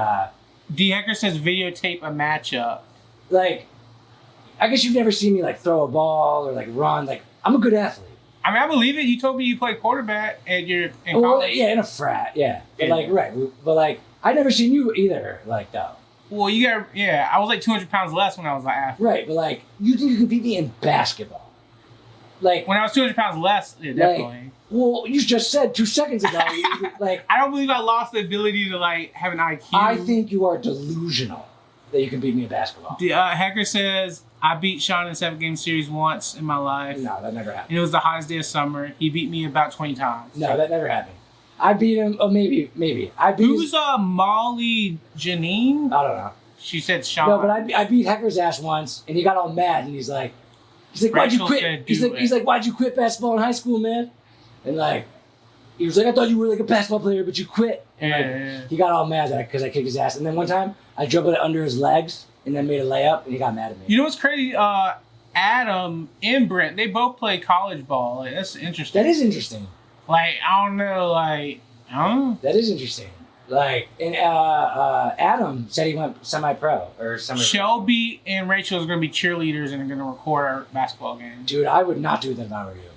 D. Hecker says videotape a matchup. Like, I guess you've never seen me, like, throw a ball or, like, run. Like, I'm a good athlete. I mean, I believe it. You told me you played quarterback and you're in well, college. Yeah, in a frat, yeah. But, like, right. But, like, I've never seen you either, like, though. Well, you got... Yeah, I was, like, 200 pounds less when I was, like, athlete. Right, but, like, you think you can beat me in basketball? Like... When I was 200 pounds less, yeah, definitely. Well, you just said 2 seconds ago, like... I don't believe I lost the ability to, like, have an IQ. I think you are delusional that you can beat me in basketball. Hacker says, I beat Sean in a 7-game series once in my life. No, that never happened. And it was the hottest day of summer. He beat me about 20 times. No, that never happened. I beat him... Oh, maybe. Who's Molly Janine? I don't know. She said Sean. No, but I beat Hecker's ass once, and he got all mad, and he's like, why'd you quit? He's like, why'd you quit basketball in high school, man? And like, he was like, I thought you were like a basketball player, but you quit. And He got all mad because I kicked his ass. And then one time, I dribbled it under his legs and then made a layup, and he got mad at me. You know what's crazy? Adam and Brent, they both play college ball. Like, that's interesting. That is interesting. Like, I don't know, like, I don't know. That is interesting. Like, and Adam said he went semi-pro or semi. Shelby and Rachel is going to be cheerleaders and are going to record our basketball game. Dude, I would not do that if I were you.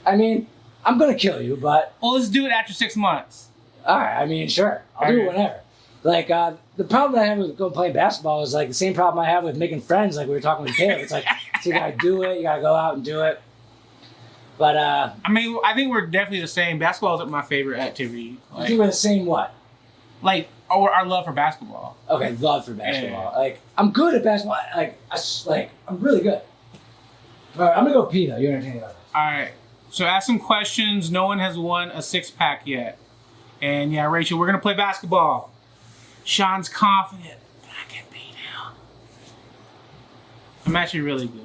I mean, I'm going to kill you, but... Well, let's do it after 6 months. All right, I mean, sure. I'll do it whenever. Like, the problem I have with going playing basketball is like the same problem I have with making friends, like we were talking with Caleb. It's like, so you got to do it, you got to go out and do it. But, I mean, I think we're definitely the same. Basketball is my favorite activity. Like, I think we're the same what? Like, our love for basketball. Okay, love for basketball. Yeah. Like, I'm good at basketball. I'm really good. All right, I'm going to go pee, though. You entertain about this. All right. So ask some questions. No one has won a 6-pack yet. And, yeah, Rachel, we're going to play basketball. Sean's confident. I can beat him. I'm actually really good.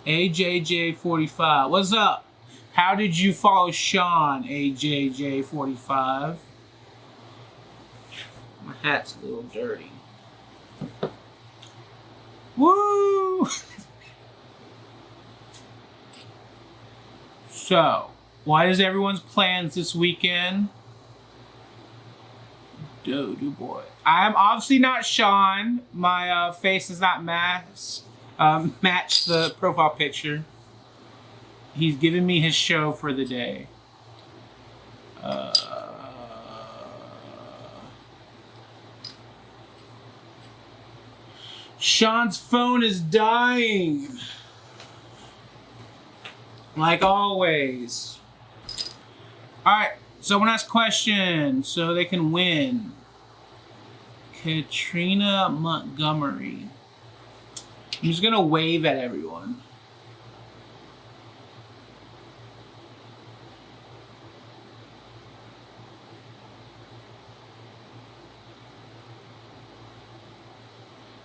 AJJ45. What's up? How did you follow Sean, AJJ45? My hat's a little dirty. Woo! So, what is everyone's plans this weekend? Dude, boy. I'm obviously not Sean. My face is not match the profile picture. He's giving me his show for the day. Sean's phone is dying. Like always. Alright, so I want to ask questions so they can win. Katrina Montgomery. I'm just gonna wave at everyone.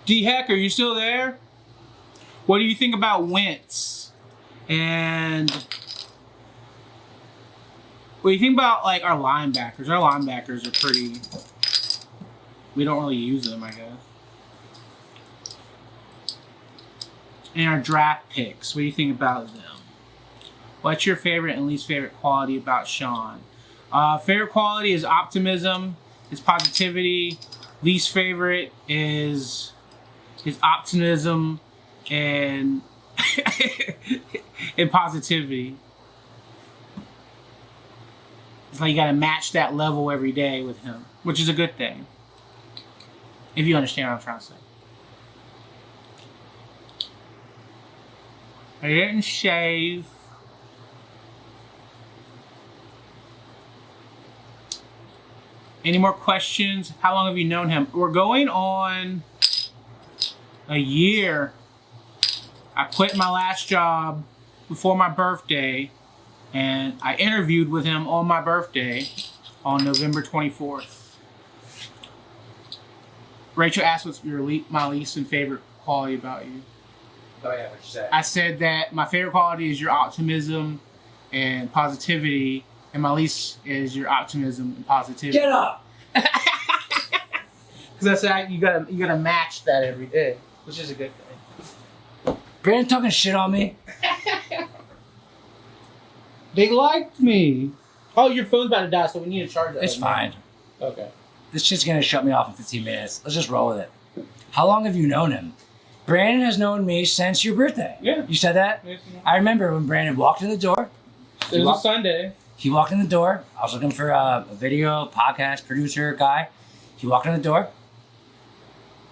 D-Heck, are you still there? What do you think about Wentz? And what do you think about like our linebackers? Our linebackers are pretty... We don't really use them, I guess. And our draft picks, what do you think about them? What's your favorite and least favorite quality about Sean? Favorite quality is optimism, is positivity. Least favorite is his optimism and and positivity. It's like you gotta match that level every day with him, which is a good thing. If you understand what I'm trying to say. I didn't shave. Any more questions? How long have you known him? We're going on a year. I quit my last job before my birthday, and I interviewed with him on my birthday on November 24th. Rachel asked what's my least and favorite quality about you. Oh yeah, what you said. I said that my favorite quality is your optimism and positivity, and my least is your optimism and positivity. Get up! Because I said you gotta match that every day, which is a good thing. Brandon talking shit on me. They liked me. Oh, your phone's about to die, so we need to charge it. It's fine. Okay. This shit's gonna shut me off in 15 minutes. Let's just roll with it. How long have you known him? Brandon has known me since your birthday. Yeah. You said that? Yes, I remember when Brandon walked in the door. It was a Sunday. He walked in the door. I was looking for a video, podcast, producer guy. He walked in the door.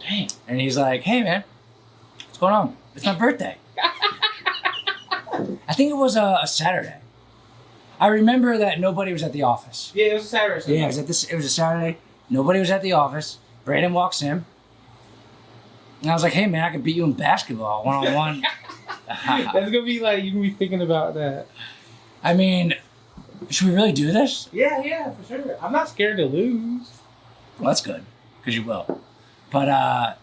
Dang. And he's like, hey, man, what's going on? It's my birthday. I think it was a Saturday. I remember that nobody was at the office. Yeah, it was a Saturday. Yeah, it was a Saturday. Nobody was at the office. Brandon walks in. And I was like, hey, man, I could beat you in basketball, one-on-one. That's going to be like, you're going to be thinking about that. I mean, should we really do this? Yeah, for sure. I'm not scared to lose. Well, that's good, because you will. But,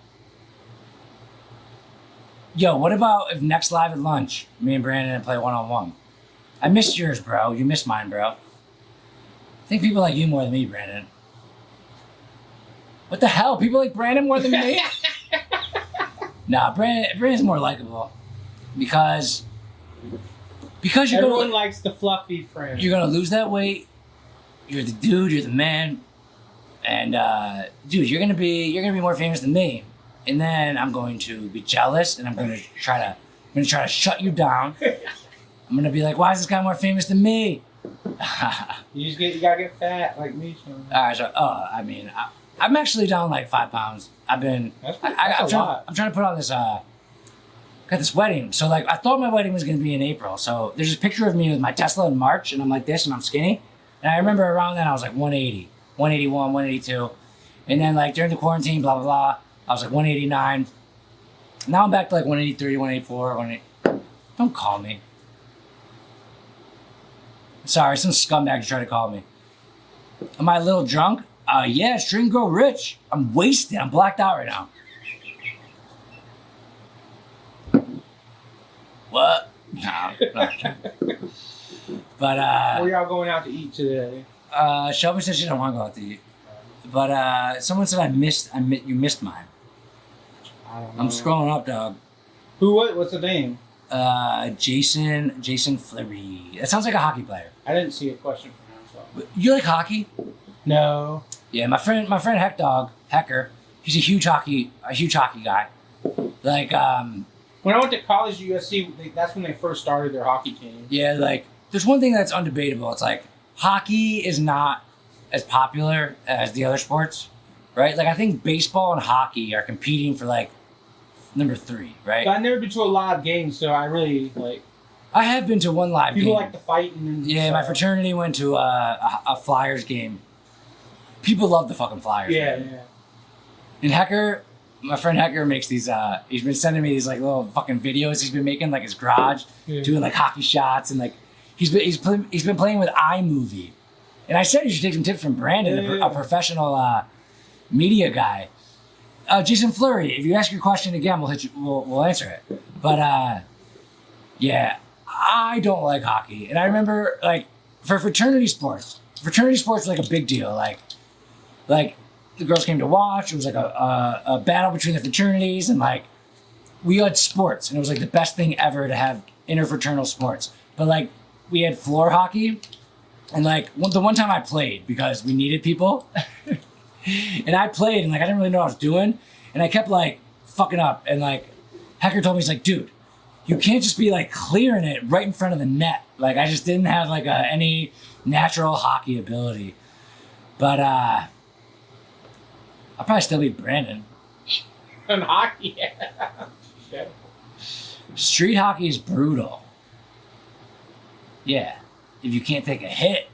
yo, what about if next live at lunch, me and Brandon play one-on-one? I missed yours, bro. You missed mine, bro. I think people like you more than me, Brandon. What the hell? People like Brandon more than me? Nah, Brandon's more likable because Everyone likes the fluffy friend. you're gonna lose that weight. You're the dude. You're the man. And dude, you're gonna be more famous than me. And then I'm going to be jealous, and I'm gonna try to shut you down. I'm gonna be like, why is this guy more famous than me? You gotta get fat like me, Sean. All right, so I'm actually down like 5 pounds. That's a lot. I'm trying to put on this got this wedding. So like I thought my wedding was gonna be in April. So there's this picture of me with my Tesla in March, and I'm like this, and I'm skinny. And I remember around then I was like 180, 181, 182, and then like during the quarantine, blah blah blah, I was like 189. Now I'm back to like 183, 184, 180. Don't call me. Sorry, some scumbag tried to call me. Am I a little drunk? Yeah, it's Drink Go Rich. I'm wasted. I'm blacked out right now. What? No. But, where y'all going out to eat today? Shelby said she don't want to go out to eat. But, someone said you missed mine. I don't know. I'm scrolling up, dog. What's the name? Jason Fleury. That sounds like a hockey player. I didn't see a question from him. So. You like hockey? No. Yeah, my friend Hecker, he's a huge hockey guy. Like, when I went to college at USC, that's when they first started their hockey team. yeah, like, there's one thing that's undebatable. It's like, hockey is not as popular as the other sports, right? Like, I think baseball and hockey are competing for, like, number 3, right? But I've never been to a live game, so I really, like... I have been to one live game. People like to fight and... Yeah, my fraternity went to a Flyers game. People love the fucking Flyers. Yeah, man. yeah. And Hecker, my friend Hecker makes these, he's been sending me these, like, little fucking videos he's been making, like, his garage, doing, like, hockey shots, and, like, he's been playing with iMovie. And I said you should take some tips from Brandon, a professional media guy. Jason Fleury, if you ask your question again, we'll answer it. But, yeah, I don't like hockey. And I remember, like, for fraternity sports was, like, a big deal. Like, the girls came to watch. It was, like, a battle between the fraternities. And, like, we had sports. And it was, like, the best thing ever to have interfraternal sports. But, like, we had floor hockey. And, like, the one time I played, because we needed people... And I played, and, like, I didn't really know what I was doing. And I kept, like, fucking up. And, like, Hecker told me, he's like, dude, you can't just be, like, clearing it right in front of the net. Like, I just didn't have, like, any natural hockey ability. But, I'll probably still beat Brandon. And hockey, yeah. Street hockey is brutal. Yeah. If you can't take a hit.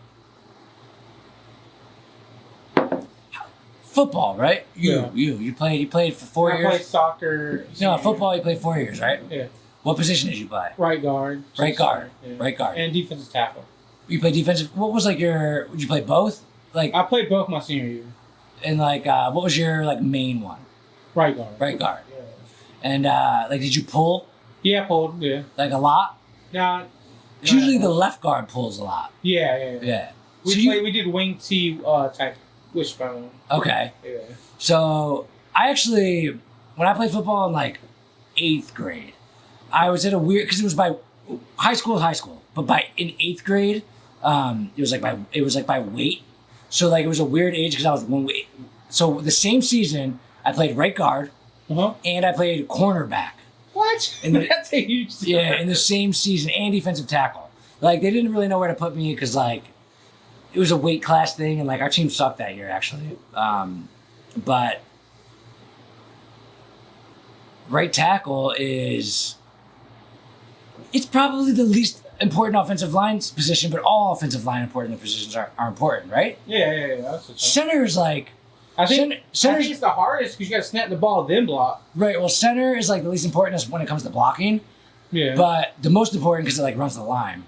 Football, right? You played for 4 years. I played soccer. No, football. You played 4 years, right? Yeah. What position did you play? Right guard. Right guard. Yeah. Right guard. And defensive tackle. You played defensive. What was like your? Would you play both? Like I played both my senior year. And like, what was your like main one? Right guard. Right guard. Yeah. And like, did you pull? Yeah, pulled. Yeah. Like a lot. Nah. Usually the left guard pulls a lot. Yeah. We did wing T type wishbone. Okay. Yeah. So I actually, when I played football in like 8th grade, I was at a weird, because it was by high school, but in 8th grade, it was like by weight. So like it was a weird age because I was one weight. So the same season, I played right guard, and I played cornerback. What? That's a huge difference. Yeah, in the same season, and defensive tackle. Like they didn't really know where to put me because like it was a weight class thing, and like our team sucked that year actually. But right tackle it's probably the least important offensive line position, but all offensive line important positions are important, right? Yeah. That's the center is like. I think it's the hardest because you got to snap the ball then block. Right. Well, center is like the least important when it comes to blocking. Yeah. But the most important because it like runs the line.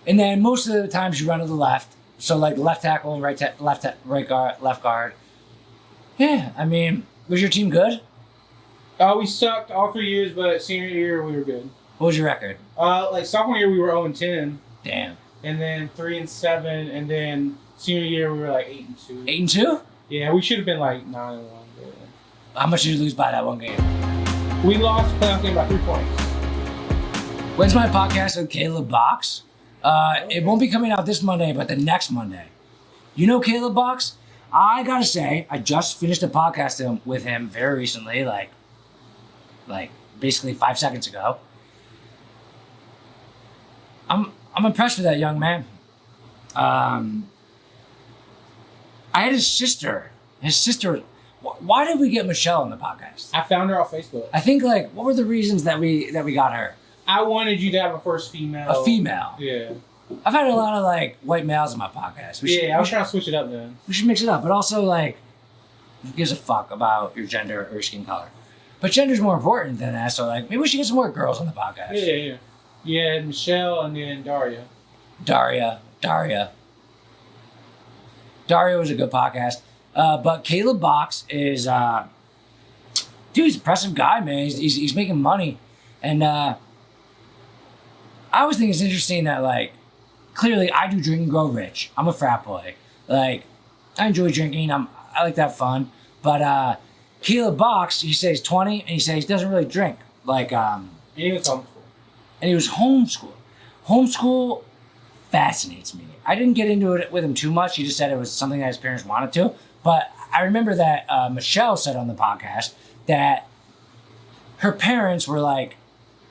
And then most of the times you run to the left, so like left tackle and right guard, left guard. Yeah. I mean, was your team good? We sucked all 3 years, but senior year we were good. What was your record? Like sophomore year we were 0-10. Damn. And then 3-7, and then senior year we were like 8-2. 8-2? Yeah, we should have been like 9-1. How much did you lose by that one game? We lost the playoff game by 3 points. When's my podcast with Caleb Box? It won't be coming out this Monday, but the next Monday. You know Caleb Box? I gotta say, I just finished a podcast with him very recently, like basically 5 seconds ago. I'm impressed with that young man. I had his sister. Why did we get Michelle on the podcast? I found her on Facebook. I think what were the reasons that we got her? I wanted you to have a first female. A female. Yeah. I've had a lot of white males on my podcast. I was trying to switch it up then. We should mix it up, but also who gives a fuck about your gender or your skin color? But gender's more important than that, so maybe we should get some more girls on the podcast. Yeah. Yeah, Michelle and then Daria. Daria was a good podcast. But Caleb Box is, dude, he's an impressive guy, man. He's making money. And I always think it's interesting that, clearly I do drink and grow rich. I'm a frat boy. I enjoy drinking. I like to have fun. But Caleb Box, he says he's 20, and he says he doesn't really drink. And he was homeschooled. And he was homeschooled. Homeschool fascinates me. I didn't get into it with him too much. He just said it was something that his parents wanted to. But I remember that Michelle said on the podcast that her parents were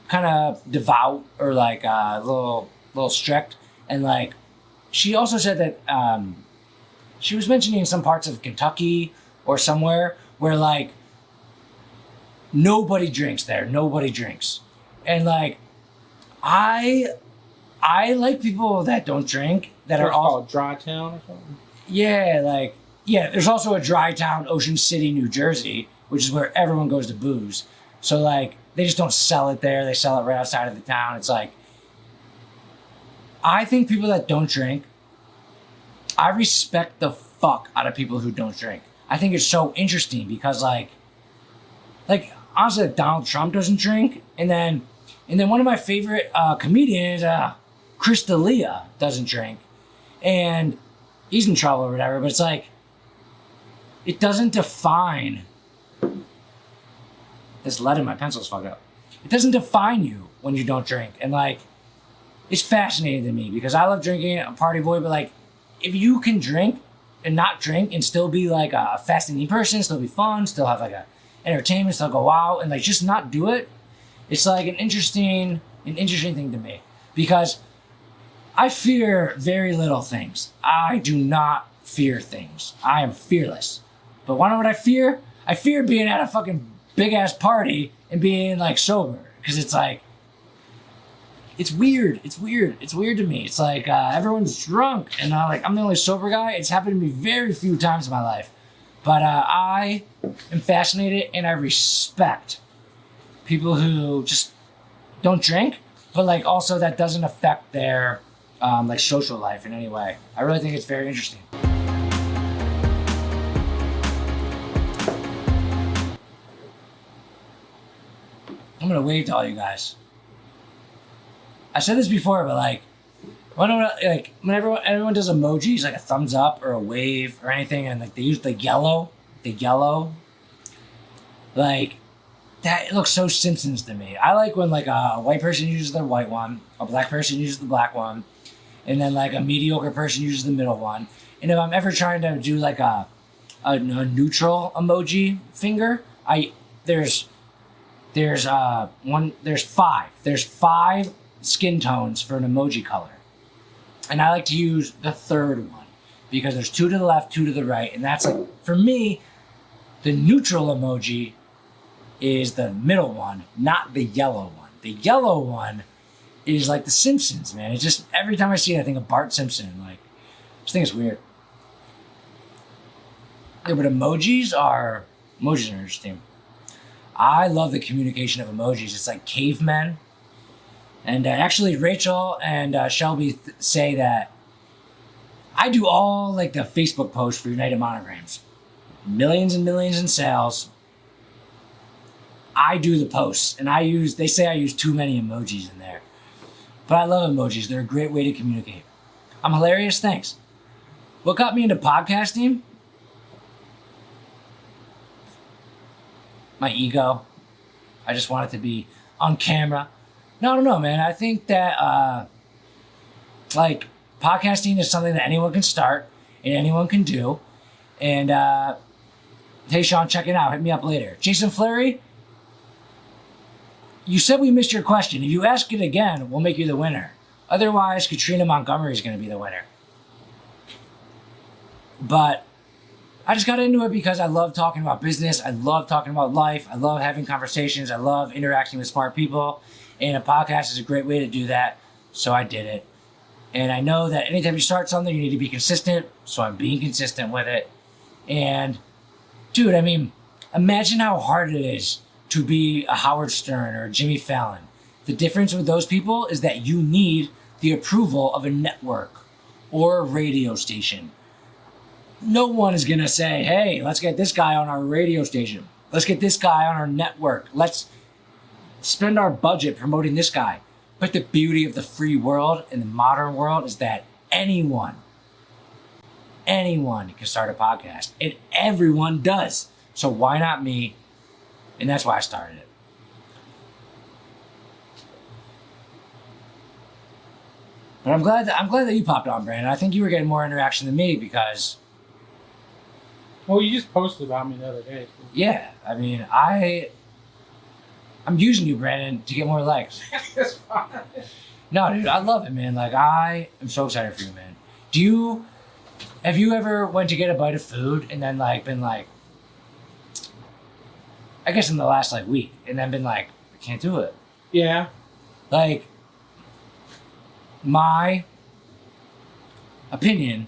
kind of devout or a little strict. And she also said that she was mentioning some parts of Kentucky or somewhere where nobody drinks there. Nobody drinks. And I like people that don't drink that are all called Dry Town or something. Yeah, there's also a dry town, Ocean City, New Jersey, which is where everyone goes to booze. So they just don't sell it there. They sell it right outside of the town. It's I think people that don't drink, I respect the fuck out of people who don't drink. I think it's so interesting because honestly, Donald Trump doesn't drink, and then one of my favorite comedians, Chris D'Elia, doesn't drink, and he's in trouble or whatever. But it's it doesn't define. This lead in my pencil's fucked up. It doesn't define you when you don't drink, and it's fascinating to me because I love drinking. I'm a party boy, but if you can drink and not drink and still be a fascinating person, still be fun, still have a entertainment, still go out and just not do it. It's an interesting thing to me because I fear very little things. I do not fear things. I am fearless. But wanna know what I fear? I fear being at a fucking big ass party and being sober because it's it's weird. It's weird to me. It's everyone's drunk and I'm the only sober guy. It's happened to me very few times in my life. But I am fascinated and I respect people who just don't drink, but also that doesn't affect their social life in any way. I really think it's very interesting. I'm gonna wave to all you guys. I said this before, but when everyone does emojis, a thumbs up or a wave or anything, and they use the yellow, that it looks so Simpsons to me. I like when a white person uses the white one, a black person uses the black one, and then a mediocre person uses the middle one. And if I'm ever trying to do a neutral emoji finger, there's five skin tones for an emoji color. And I like to use the third one because there's 2 to the left, 2 to the right. And that's for me, the neutral emoji is the middle one, not the yellow one. The yellow one is The Simpsons, man. It's just, every time I see it, I think of Bart Simpson. I just think it's weird. Yeah, but emojis are interesting. I love the communication of emojis. It's cavemen. And actually, Rachel and Shelby say that I do all the Facebook posts for United Monograms. Millions and millions in sales. I do the posts, and they say I use too many emojis in there. But I love emojis. They're a great way to communicate. I'm hilarious, thanks. What got me into podcasting? My ego. I just want it to be on camera. No, I don't know, man. I think that like podcasting is something that anyone can start and anyone can do. And hey, Sean, check it out. Hit me up later. Jason Fleury, you said we missed your question. If you ask it again, we'll make you the winner. Otherwise, Katrina Montgomery is going to be the winner. But I just got into it because I love talking about business. I love talking about life. I love having conversations. I love interacting with smart people. And a podcast is a great way to do that. So I did it. And I know that anytime you start something, you need to be consistent. So I'm being consistent with it. And dude, I mean, imagine how hard it is to be a Howard Stern or a Jimmy Fallon. The difference with those people is that you need the approval of a network or a radio station. No one is going to say, hey, let's get this guy on our radio station. Let's get this guy on our network. Let's spend our budget promoting this guy. But the beauty of the free world and the modern world is that anyone can start a podcast. And everyone does. So why not me? And that's why I started it. But I'm glad that you popped on, Brandon. I think you were getting more interaction than me because... Well, you just posted about me the other day. Yeah, I mean, I'm using you, Brandon, to get more likes. That's fine. No, dude, I love it, man. Like, I am so excited for you, man. Have you ever went to get a bite of food and then, like, been like, I guess in the last, like, week, and then been like, I can't do it? Yeah. Like, my opinion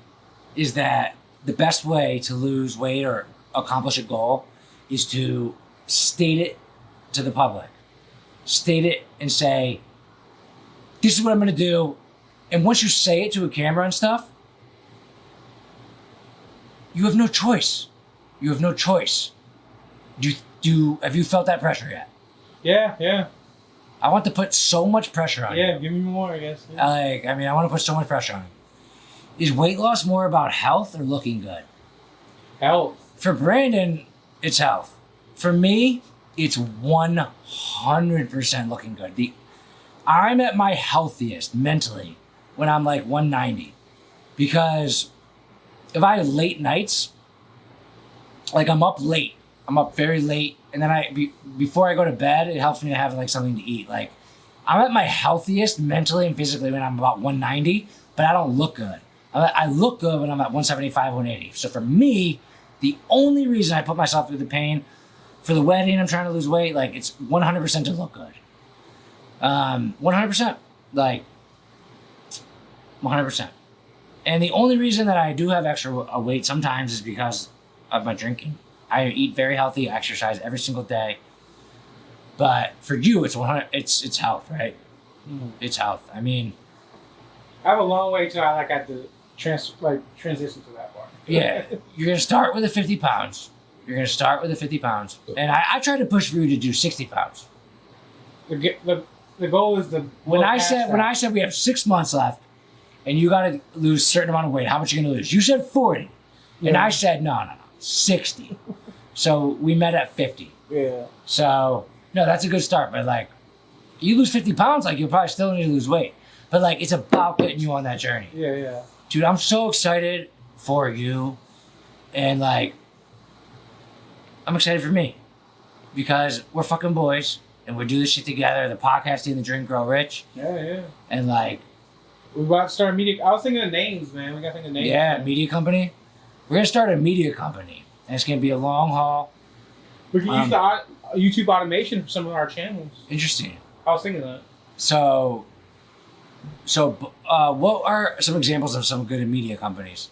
is that the best way to lose weight or accomplish a goal is to state it to the public. State it and say, this is what I'm going to do. And once you say it to a camera and stuff, you have no choice. You have no choice. Have you felt that pressure yet? Yeah. I want to put so much pressure on you. Yeah, give me more, I guess. Yeah. I want to put so much pressure on you. Is weight loss more about health or looking good? Health. For Brandon, it's health. For me, it's 100% looking good. I'm at my healthiest mentally when I'm like 190. Because if I have late nights, like I'm up late. I'm up very late. And then before I go to bed, it helps me to have like something to eat. Like I'm at my healthiest mentally and physically when I'm about 190, but I don't look good. I look good when I'm at 175, 180. So for me, the only reason I put myself through the pain for the wedding, I'm trying to lose weight, like it's 100% to look good. 100%. Like 100%. And the only reason that I do have extra weight sometimes is because of my drinking. I eat very healthy, exercise every single day. But for you, it's 100. It's health, right? Mm. It's health. I mean, I have a long way till I had to transition to that part. Yeah, you're gonna start with the 50 pounds. And I tried to push for you to do 60 pounds. The goal is when I said we have 6 months left, and you got to lose a certain amount of weight. How much are you gonna lose? You said 40, and I said no, 60. So we met at 50. Yeah. So no, that's a good start. But like, you lose 50 pounds, like you'll probably still need to lose weight. But like, it's about getting you on that journey. Yeah. Dude, I'm so excited for you, and like, I'm excited for me because we're fucking boys and we do this shit together. The podcasting, the Drink Grow Rich. Yeah. And like, we about to start media. I was thinking of names, man. We got to think of names. Yeah, media company. We're gonna start a media company, and it's gonna be a long haul. We can use the YouTube automation for some of our channels. Interesting. I was thinking that. So, what are some examples of some good media companies?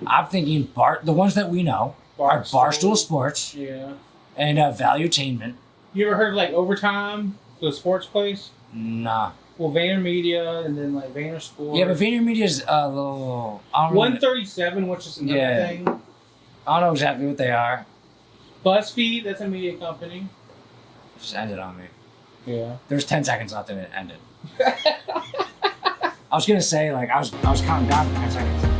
I'm thinking the ones that we know are Barstool Sports. Yeah. And Valuetainment. You ever heard of like Overtime, the sports place? Nah. Well, VaynerMedia and then like Vayner Sports. Yeah, but VaynerMedia is a little... 137, which is another thing. I don't know exactly what they are. BuzzFeed, that's a media company. Just ended on me. Yeah. There's 10 seconds left and it ended. I was going to say, like, I was counting down for 10 seconds.